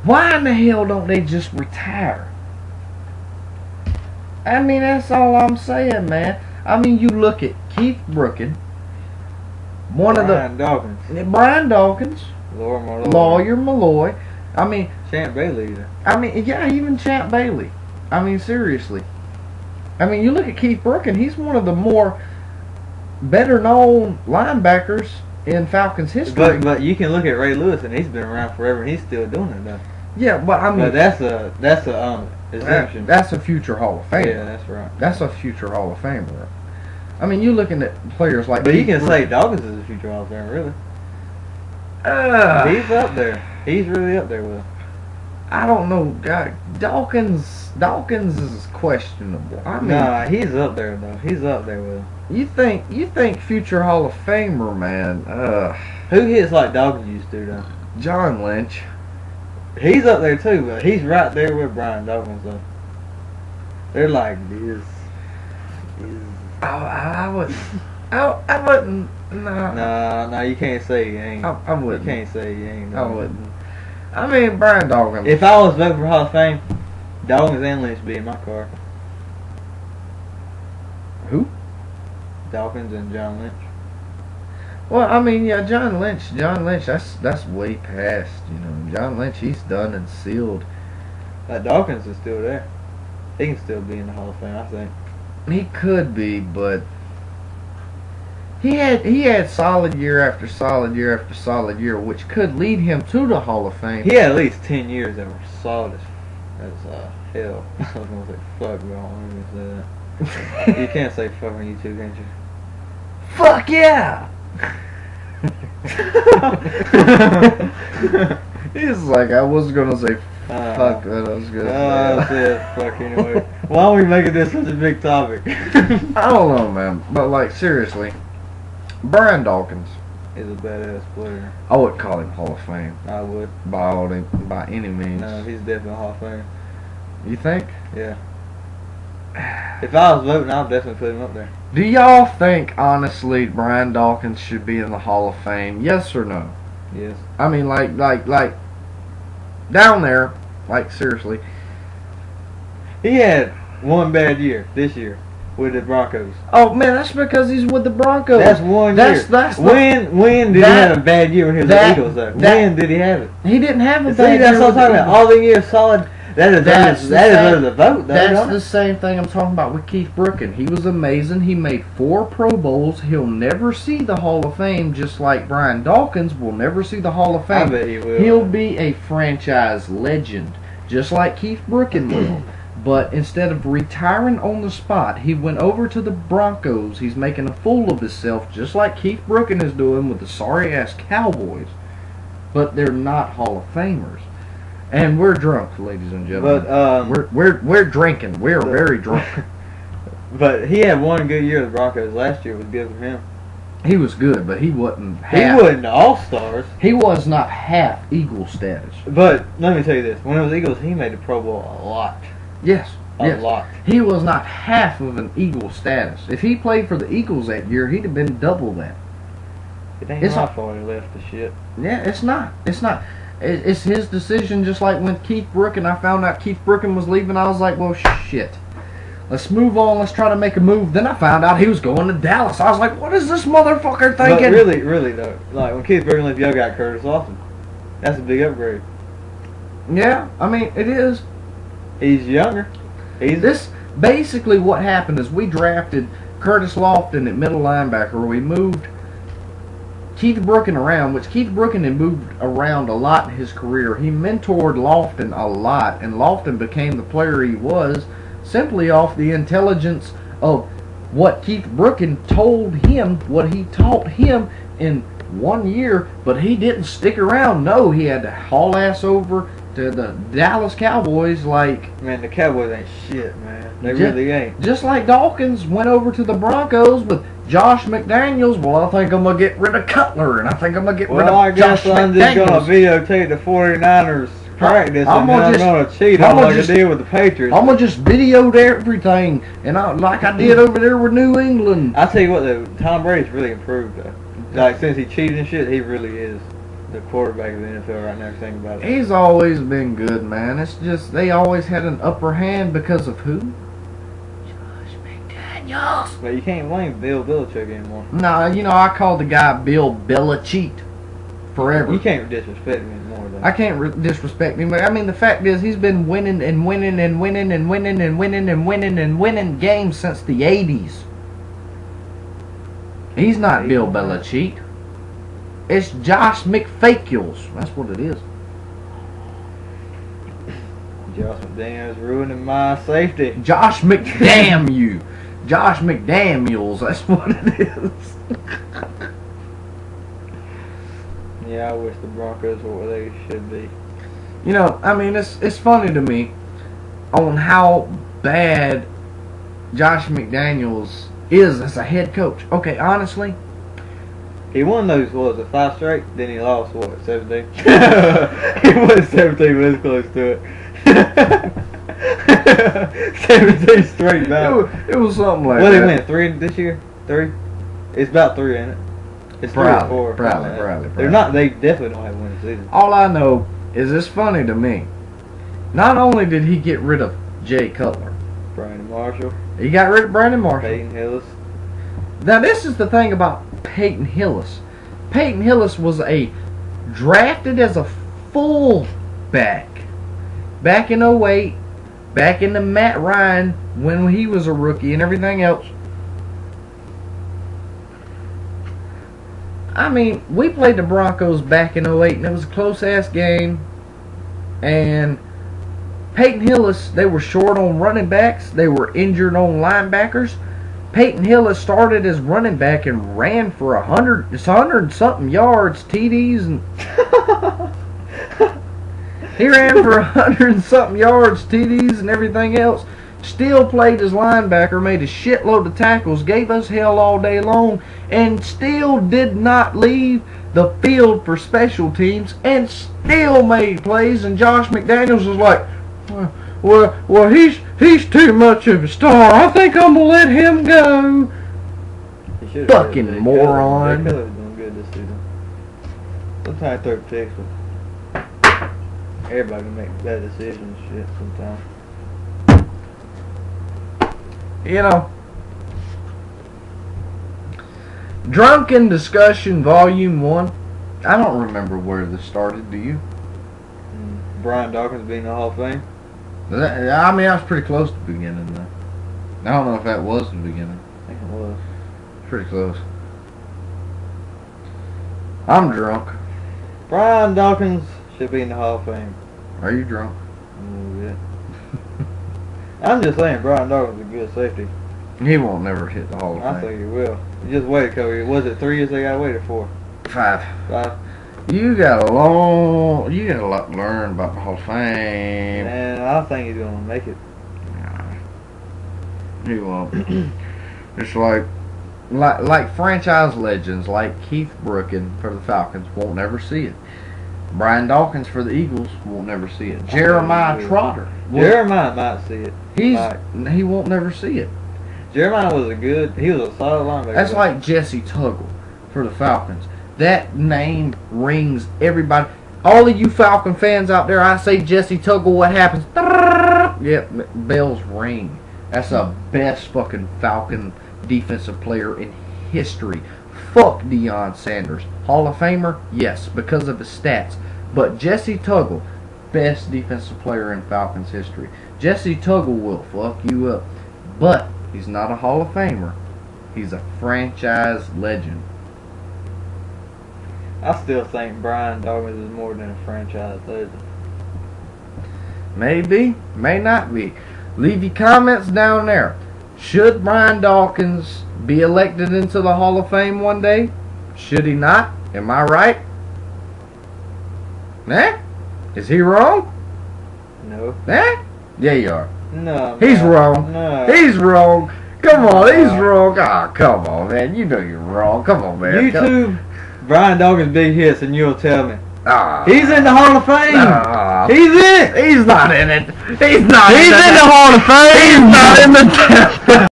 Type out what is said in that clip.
Why in the hell don't they just retire? I mean, that's all I'm saying, man. I mean, you look at Keith Brookin, Brian Dawkins, Lawyer Malloy. I mean, Champ Bailey either. I mean, yeah, even Champ Bailey. I mean, seriously. I mean, you look at Keith Brookin, he's one of the more better known linebackers in Falcons history. But you can look at Ray Lewis, and he's been around forever, and he's still doing it though. Yeah, but I mean, but that's a exemption. That's a future Hall of Famer. Yeah, that's right. That's a future Hall of Famer. I mean, you're looking at players like. But you can say Dawkins is a future Hall of Famer, really. He's up there. He's really up there with. I don't know, God. Dawkins is questionable. I mean, nah, he's up there though. He's up there with. You think future Hall of Famer, man? Who hits like Dawkins used to though? John Lynch. He's up there too, but he's right there with Brian Dawkins though. They're like this. I wouldn't. No, you can't say he ain't. I wouldn't. You can't say he ain't. I wouldn't. I mean, Brian Dawkins. If I was voting for Hall of Fame, Dawkins and Lynch would be in my car. Who? Dawkins and John Lynch. Well, I mean, yeah, John Lynch, that's way past, you know. John Lynch, he's done and sealed. Dawkins is still there. He can still be in the Hall of Fame, I think. He could be, but he had solid year after solid year after solid year, which could lead him to the Hall of Fame. He had at least 10 years that were solid as hell. I was gonna say fuck, but I don't even say that. You can't say fuck on YouTube, can you? Fuck yeah! He's like, I was gonna say fuck, but I was gonna I said fuck anyway. Why are we making this such a big topic? I don't know, man, but like seriously, Brian Dawkins is a badass player. I would call him Hall of Fame. I would. By any means. No, he's definitely Hall of Fame. You think? Yeah. If I was voting, I'd definitely put him up there. Do y'all think, honestly, Brian Dawkins should be in the Hall of Fame? Yes or no? Yes. I mean, like, down there, like, seriously. He had one bad year this year with the Broncos. Oh, man, that's because he's with the Broncos. That's one year. When did he have a bad year when he was with the Eagles, though? When did he have it? He didn't have a bad year. That's what I'm talking about. All the years solid. That is under the vote. That's the same thing I'm talking about with Keith Brookin. He was amazing. He made 4 Pro Bowls. He'll never see the Hall of Fame, just like Brian Dawkins will never see the Hall of Fame. I bet he will. He'll be a franchise legend, just like Keith Brookin will. But instead of retiring on the spot, he went over to the Broncos. He's making a fool of himself, just like Keith Brookin is doing with the sorry-ass Cowboys. But they're not Hall of Famers. And we're drunk, ladies and gentlemen. But we're drinking. We're very drunk. But he had one good year with the Broncos. Last year was good for him. He was good, but he wasn't half. He wasn't all-stars. He was not half Eagle status. But let me tell you this: when it was Eagles, he made the Pro Bowl a lot. Yes, a lot. He was not half of an Eagle status. If he played for the Eagles that year, he'd have been double that. It ain't my fault he left the shit. Yeah, it's not. It's not. It's his decision, just like when Keith Brookin, I found out Keith Brookin was leaving, I was like, well, shit. Let's move on. Let's try to make a move. Then I found out he was going to Dallas. I was like, what is this motherfucker thinking? But really, though, like when Keith Brookin left, y'all got Curtis Lawson. That's a big upgrade. Yeah, I mean, it is. He's younger. This basically what happened is we drafted Curtis Lofton at middle linebacker. We moved Keith Brookin around, which Keith Brookin had moved around a lot in his career. He mentored Lofton a lot, and Lofton became the player he was simply off the intelligence of what Keith Brookin told him, what he taught him in 1 year, but he didn't stick around. No, he had to haul ass over to the Dallas Cowboys like... Man, the Cowboys ain't shit, man. They really ain't. Just like Dawkins went over to the Broncos with Josh McDaniels. Well, I think I'm going to get rid of Cutler, and I think I'm going to get rid of Josh McDaniels. Well, I guess I'm just going to videotape the 49ers practice, and I'm going to cheat on like I did with the Patriots. I'm going to just video everything, and like I did over there with New England. I tell you what, though, Tom Brady's really improved, though. Like, since he cheated and shit, he really is. the quarterback of the NFL right now. Think about it. He's always been good, man. It's just they always had an upper hand because of who? Josh McDaniels. But you can't blame Bill Belichick anymore. Nah, you know, I call the guy Bill Belichick forever. You can't disrespect him anymore, though. I can't disrespect him, but I mean the fact is he's been winning and winning and winning and winning and winning and winning and winning games since the 80s. He's not Bill Belichick. It's Josh McFakules. That's what it is. Josh McDaniels ruining my safety. Josh McDamn you. Josh McDaniels. That's what it is. Yeah, I wish the Broncos were what they should be. You know, I mean, it's funny to me on how bad Josh McDaniels is as a head coach. Okay, honestly. He won those, what was it, 5 straight? Then he lost, what, 17? He won 17, but it's close to it. 17 straight battles. It was something like What that. did he win, 3 this year? 3? It's about 3, ain't it? It's 3 or 4. Probably. They're not, they definitely don't have a winning season. All I know is it's funny to me. Not only did he get rid of Jay Cutler, Brandon Marshall, he got rid of Brandon Marshall. Peyton Hillis. Now this is the thing about Peyton Hillis. Peyton Hillis was drafted as a fullback back in 08, back in the Matt Ryan when he was a rookie and everything else. I mean, we played the Broncos back in 08 and it was a close-ass game. And Peyton Hillis, they were short on running backs. They were injured on linebackers. Peyton Hillis started as running back and ran for 100 something yards, TDs, and he ran for 100 something yards, TDs, and everything else. Still played as linebacker, made a shitload of tackles, gave us hell all day long, and still did not leave the field for special teams, and still made plays. And Josh McDaniels was like, well, he's too much of a star. I think I'm gonna let him go. Fucking moron. They could have done good this season. Sometimes third picks, but everybody can make bad decisions. Shit, sometimes. You know, Drunken Discussion Volume 1. I don't remember where this started. Do you? Brian Dawkins being in the Hall of Fame. I mean, I was pretty close to the beginning, though. I don't know if that was the beginning. I think it was. Pretty close. I'm drunk. Brian Dawkins should be in the Hall of Fame. Are you drunk? A little bit. I'm just saying, Brian Dawkins is a good safety. He won't never hit the Hall of Fame. I think he will. You just wait a couple years. Was it 3 years they got waited for? 5. 5? You got a lot to learn about the Hall of Fame. And I don't think he's gonna make it. Nah, he won't. It's like franchise legends like Keith Brookin for the Falcons won't never see it. Brian Dawkins for the Eagles won't never see it. Jeremiah Trotter. Jeremiah might see it. He won't never see it. Jeremiah was he was a solid linebacker. That's like Jesse Tuggle for the Falcons. That name rings everybody. All of you Falcon fans out there, I say Jesse Tuggle, what happens? Yep, bells ring. That's the best fucking Falcon defensive player in history. Fuck Deion Sanders. Hall of Famer? Yes, because of his stats. But Jesse Tuggle, best defensive player in Falcons history. Jesse Tuggle will fuck you up. But he's not a Hall of Famer. He's a franchise legend. I still think Brian Dawkins is more than a franchise legend. Maybe, may not be. Leave your comments down there. Should Brian Dawkins be elected into the Hall of Fame one day? Should he not? Am I right? Eh? Is he wrong? No. Eh? Yeah, you are. No. He's wrong. No. He's wrong. Come on, he's wrong. Ah, come on, man. You know you're wrong. Come on, man. YouTube Brian Dawkins big hits and you'll tell me. Ah. He's in the Hall of Fame. Ah. He's in. He's not in it. He's not. He's in the Hall of Fame. He's not in the.